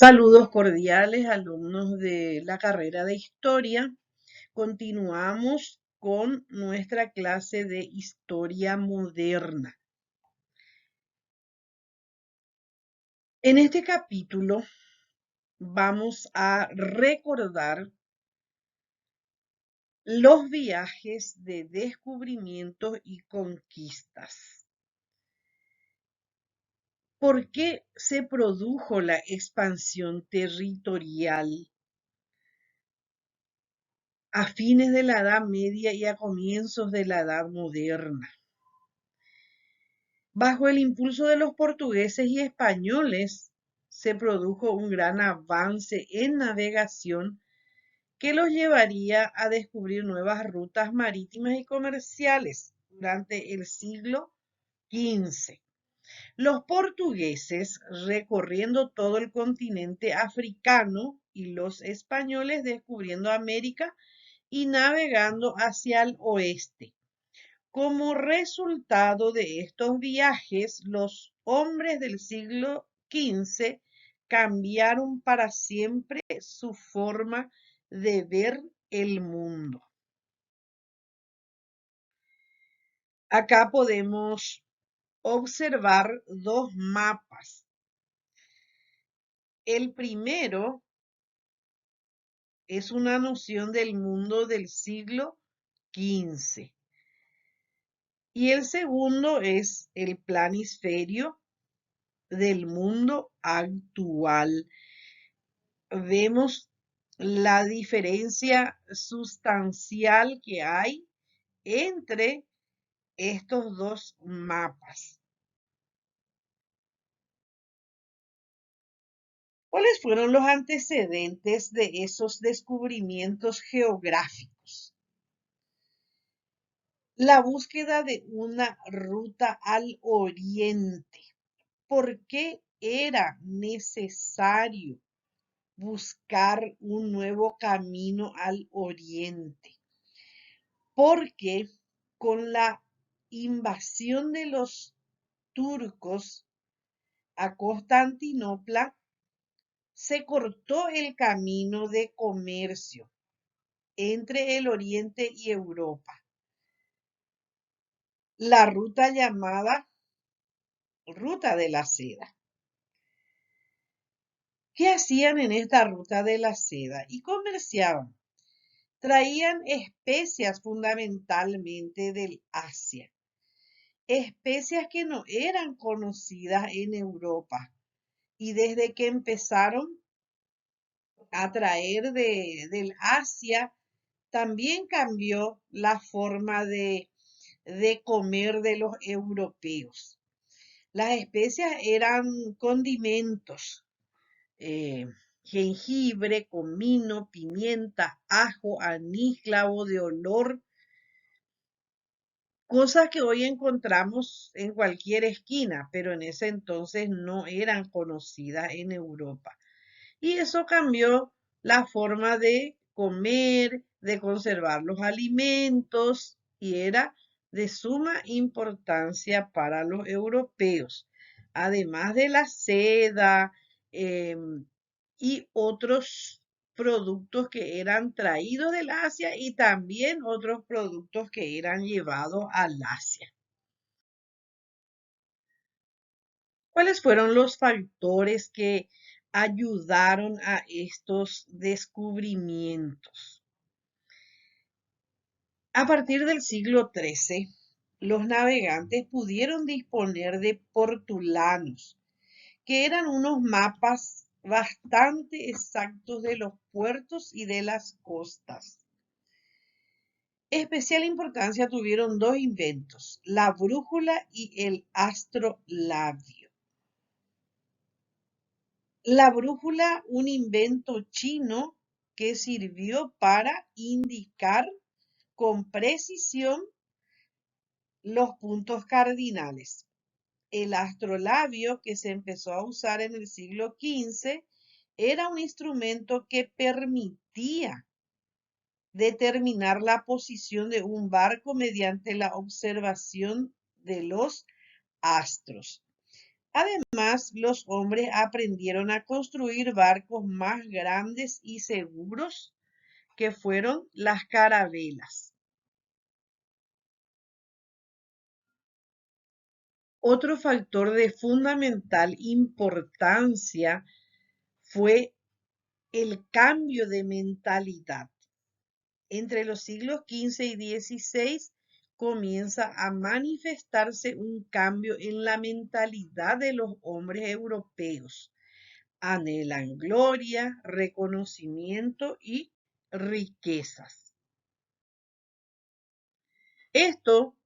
Saludos cordiales, alumnos de la carrera de Historia. Continuamos con nuestra clase de Historia Moderna. En este capítulo vamos a recordar los viajes de descubrimiento y conquistas. ¿Por qué se produjo la expansión territorial a fines de la Edad Media y a comienzos de la Edad Moderna? Bajo el impulso de los portugueses y españoles, se produjo un gran avance en navegación que los llevaría a descubrir nuevas rutas marítimas y comerciales durante el siglo XV. Los portugueses recorriendo todo el continente africano y los españoles descubriendo América y navegando hacia el oeste. Como resultado de estos viajes, los hombres del siglo XV cambiaron para siempre su forma de ver el mundo. Acá podemos observar dos mapas. El primero es una noción del mundo del siglo XV y el segundo es el planisferio del mundo actual. Vemos la diferencia sustancial que hay entre estos dos mapas. ¿Cuáles fueron los antecedentes de esos descubrimientos geográficos? La búsqueda de una ruta al oriente. ¿Por qué era necesario buscar un nuevo camino al oriente? Porque con la invasión de los turcos a Constantinopla se cortó el camino de comercio entre el Oriente y Europa. La ruta llamada Ruta de la Seda. ¿Qué hacían en esta Ruta de la Seda? Y comerciaban. Traían especias fundamentalmente del Asia. Especias que no eran conocidas en Europa. Y desde que empezaron a traer del Asia, también cambió la forma de comer de los europeos. Las especias eran condimentos, jengibre, comino, pimienta, ajo, anís, clavo de olor, cosas que hoy encontramos en cualquier esquina, pero en ese entonces no eran conocidas en Europa. Y eso cambió la forma de comer, de conservar los alimentos, y era de suma importancia para los europeos, además de la seda y otros productos que eran traídos del Asia y también otros productos que eran llevados al Asia. ¿Cuáles fueron los factores que ayudaron a estos descubrimientos? A partir del siglo XIII, los navegantes pudieron disponer de portulanos, que eran unos mapas bastante exactos de los puertos y de las costas. Especial importancia tuvieron dos inventos, la brújula y el astrolabio. La brújula, un invento chino que sirvió para indicar con precisión los puntos cardinales. El astrolabio, que se empezó a usar en el siglo XV, era un instrumento que permitía determinar la posición de un barco mediante la observación de los astros. Además, los hombres aprendieron a construir barcos más grandes y seguros, que fueron las carabelas. Otro factor de fundamental importancia fue el cambio de mentalidad. Entre los siglos XV y XVI comienza a manifestarse un cambio en la mentalidad de los hombres europeos. Anhelan gloria, reconocimiento y riquezas. Esto,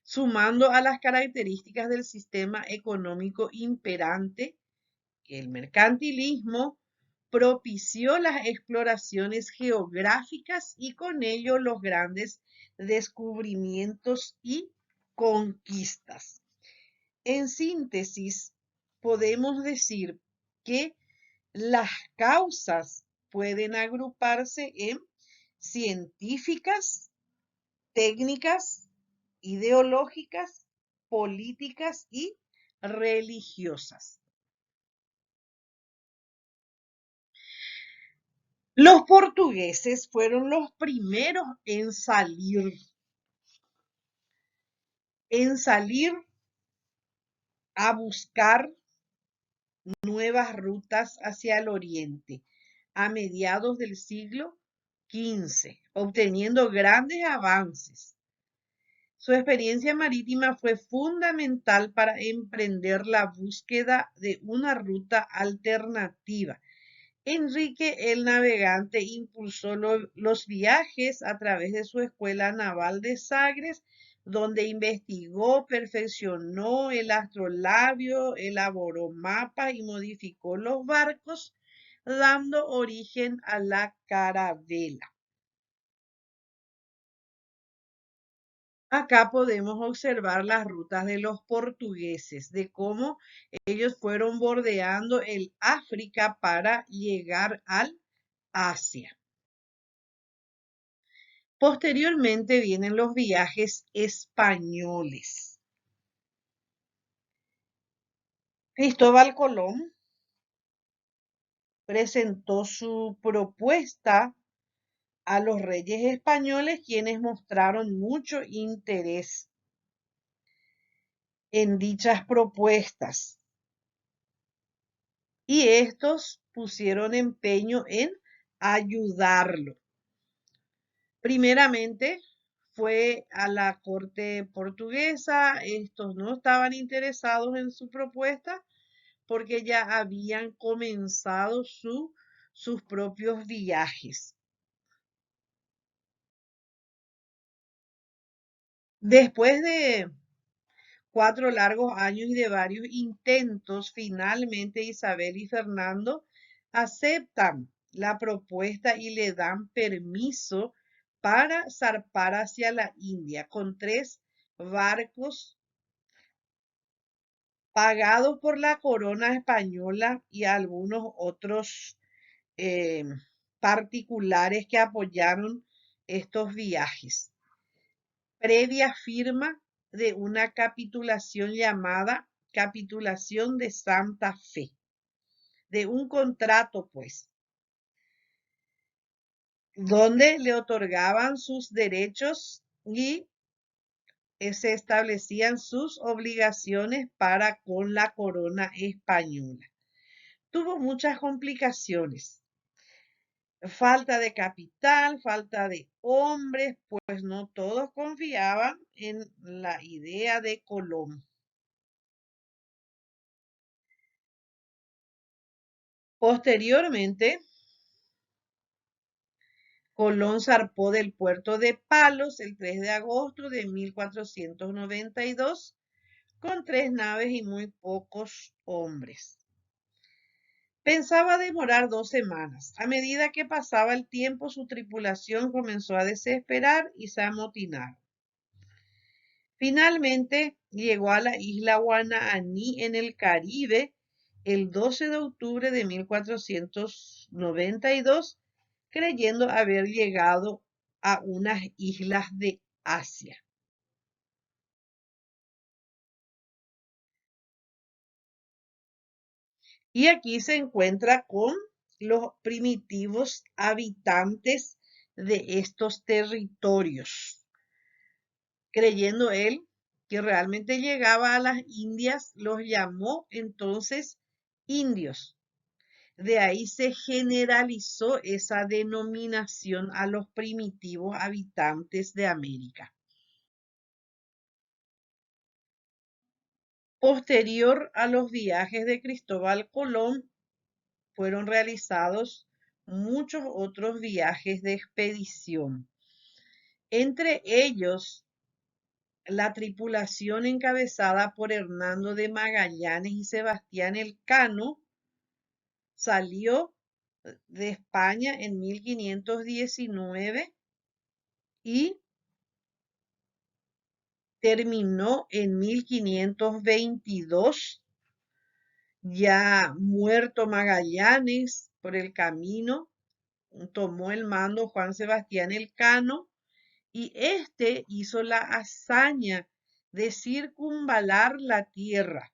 sumando a las características del sistema económico imperante, el mercantilismo, propició las exploraciones geográficas y con ello los grandes descubrimientos y conquistas. En síntesis, podemos decir que las causas pueden agruparse en científicas, técnicas, ideológicas, políticas y religiosas. Los portugueses fueron los primeros en salir a buscar nuevas rutas hacia el oriente a mediados del siglo XV, obteniendo grandes avances. Su experiencia marítima fue fundamental para emprender la búsqueda de una ruta alternativa. Enrique el Navegante impulsó los viajes a través de su escuela naval de Sagres, donde investigó, perfeccionó el astrolabio, elaboró mapas y modificó los barcos, dando origen a la carabela. Acá podemos observar las rutas de los portugueses, de cómo ellos fueron bordeando el África para llegar al Asia. Posteriormente vienen los viajes españoles. Cristóbal Colón presentó su propuesta a los reyes españoles, quienes mostraron mucho interés en dichas propuestas. Y estos pusieron empeño en ayudarlo. Primeramente fue a la corte portuguesa, estos no estaban interesados en su propuesta porque ya habían comenzado sus propios viajes. Después de 4 largos años y de varios intentos, finalmente Isabel y Fernando aceptan la propuesta y le dan permiso para zarpar hacia la India con 3 barcos pagados por la corona española y algunos otros particulares que apoyaron estos viajes, previa firma de una capitulación llamada Capitulación de Santa Fe, de un contrato, pues, donde le otorgaban sus derechos y se establecían sus obligaciones para con la corona española. Tuvo muchas complicaciones. Falta de capital, falta de hombres, pues no todos confiaban en la idea de Colón. Posteriormente, Colón zarpó del puerto de Palos el 3 de agosto de 1492 con 3 naves y muy pocos hombres. Pensaba demorar 2 semanas. A medida que pasaba el tiempo, su tripulación comenzó a desesperar y se amotinaron. Finalmente llegó a la isla Guananí en el Caribe el 12 de octubre de 1492, creyendo haber llegado a unas islas de Asia. Y aquí se encuentra con los primitivos habitantes de estos territorios, creyendo él que realmente llegaba a las Indias, los llamó entonces indios. De ahí se generalizó esa denominación a los primitivos habitantes de América. Posterior a los viajes de Cristóbal Colón, fueron realizados muchos otros viajes de expedición. Entre ellos, la tripulación encabezada por Hernando de Magallanes y Sebastián Elcano salió de España en 1519 y terminó en 1522, ya muerto Magallanes por el camino, tomó el mando Juan Sebastián Elcano y este hizo la hazaña de circunvalar la tierra,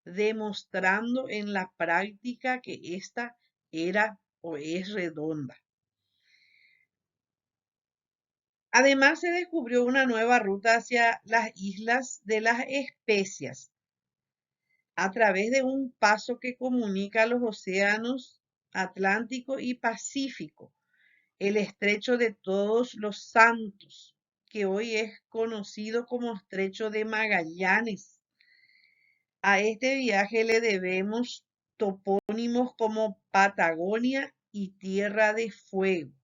demostrando en la práctica que ésta era o es redonda. Además, se descubrió una nueva ruta hacia las islas de las Especias, a través de un paso que comunica los océanos Atlántico y Pacífico, el Estrecho de Todos los Santos, que hoy es conocido como Estrecho de Magallanes. A este viaje le debemos topónimos como Patagonia y Tierra de Fuego.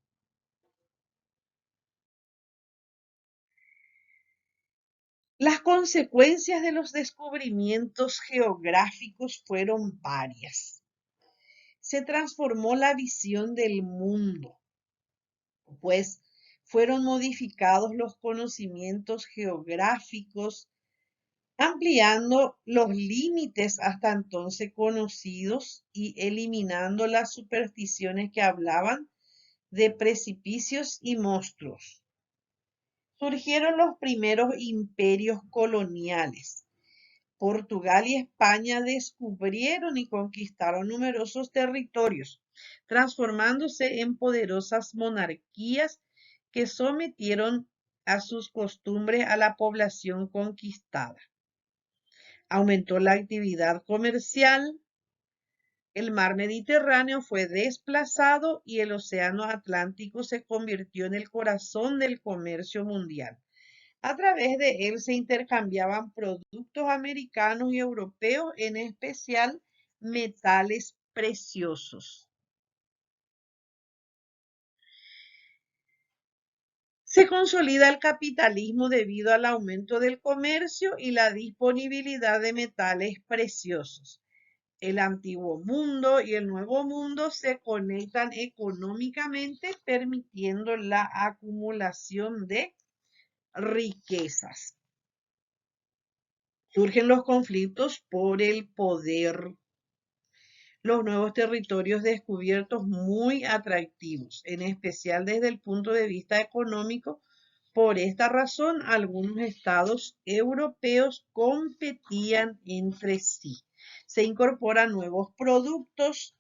Las consecuencias de los descubrimientos geográficos fueron varias. Se transformó la visión del mundo, pues fueron modificados los conocimientos geográficos, ampliando los límites hasta entonces conocidos y eliminando las supersticiones que hablaban de precipicios y monstruos. Surgieron los primeros imperios coloniales. Portugal y España descubrieron y conquistaron numerosos territorios, transformándose en poderosas monarquías que sometieron a sus costumbres a la población conquistada. Aumentó la actividad comercial, el mar Mediterráneo fue desplazado y el océano Atlántico se convirtió en el corazón del comercio mundial. A través de él se intercambiaban productos americanos y europeos, en especial metales preciosos. Se consolida el capitalismo debido al aumento del comercio y la disponibilidad de metales preciosos. El antiguo mundo y el nuevo mundo se conectan económicamente, permitiendo la acumulación de riquezas. Surgen los conflictos por el poder. Los nuevos territorios descubiertos muy atractivos, en especial desde el punto de vista económico. Por esta razón, algunos estados europeos competían entre sí. Se incorporan nuevos productos.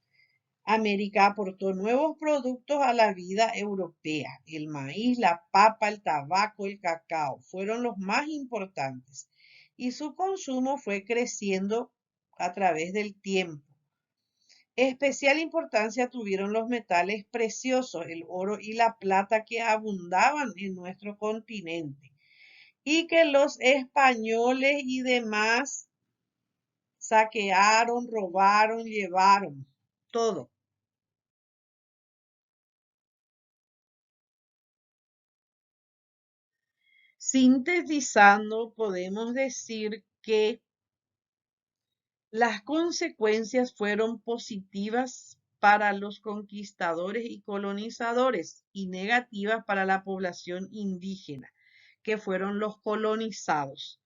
América aportó nuevos productos a la vida europea. El maíz, la papa, el tabaco, el cacao fueron los más importantes y su consumo fue creciendo a través del tiempo. Especial importancia tuvieron los metales preciosos, el oro y la plata, que abundaban en nuestro continente y que los españoles y demás saquearon, robaron, llevaron, todo. Sintetizando, podemos decir que las consecuencias fueron positivas para los conquistadores y colonizadores y negativas para la población indígena, que fueron los colonizados.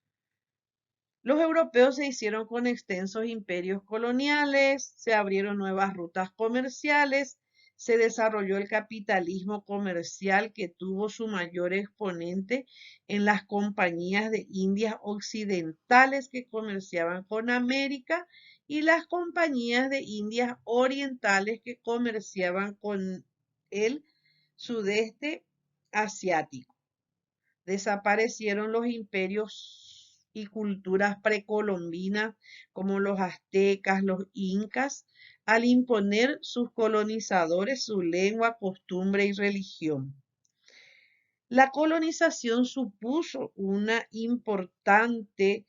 Los europeos se hicieron con extensos imperios coloniales, se abrieron nuevas rutas comerciales, se desarrolló el capitalismo comercial, que tuvo su mayor exponente en las compañías de Indias occidentales que comerciaban con América, y las compañías de Indias orientales que comerciaban con el sudeste asiático. Desaparecieron los imperios y culturas precolombinas como los aztecas, los incas, al imponer sus colonizadores su lengua, costumbre y religión. La colonización supuso una importante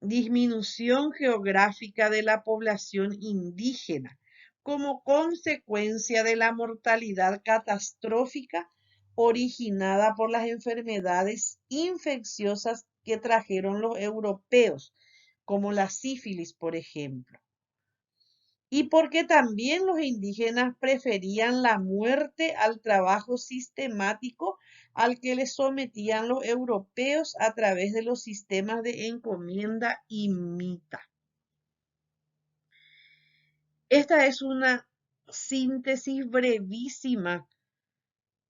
disminución geográfica de la población indígena como consecuencia de la mortalidad catastrófica originada por las enfermedades infecciosas que trajeron los europeos, como la sífilis, por ejemplo. Y porque también los indígenas preferían la muerte al trabajo sistemático al que les sometían los europeos a través de los sistemas de encomienda y mita. Esta es una síntesis brevísima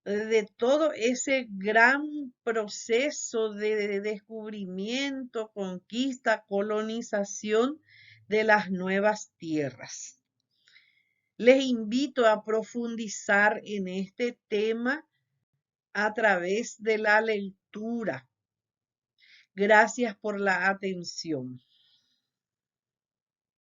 de todo ese gran proceso de descubrimiento, conquista, colonización de las nuevas tierras. Les invito a profundizar en este tema a través de la lectura. Gracias por la atención.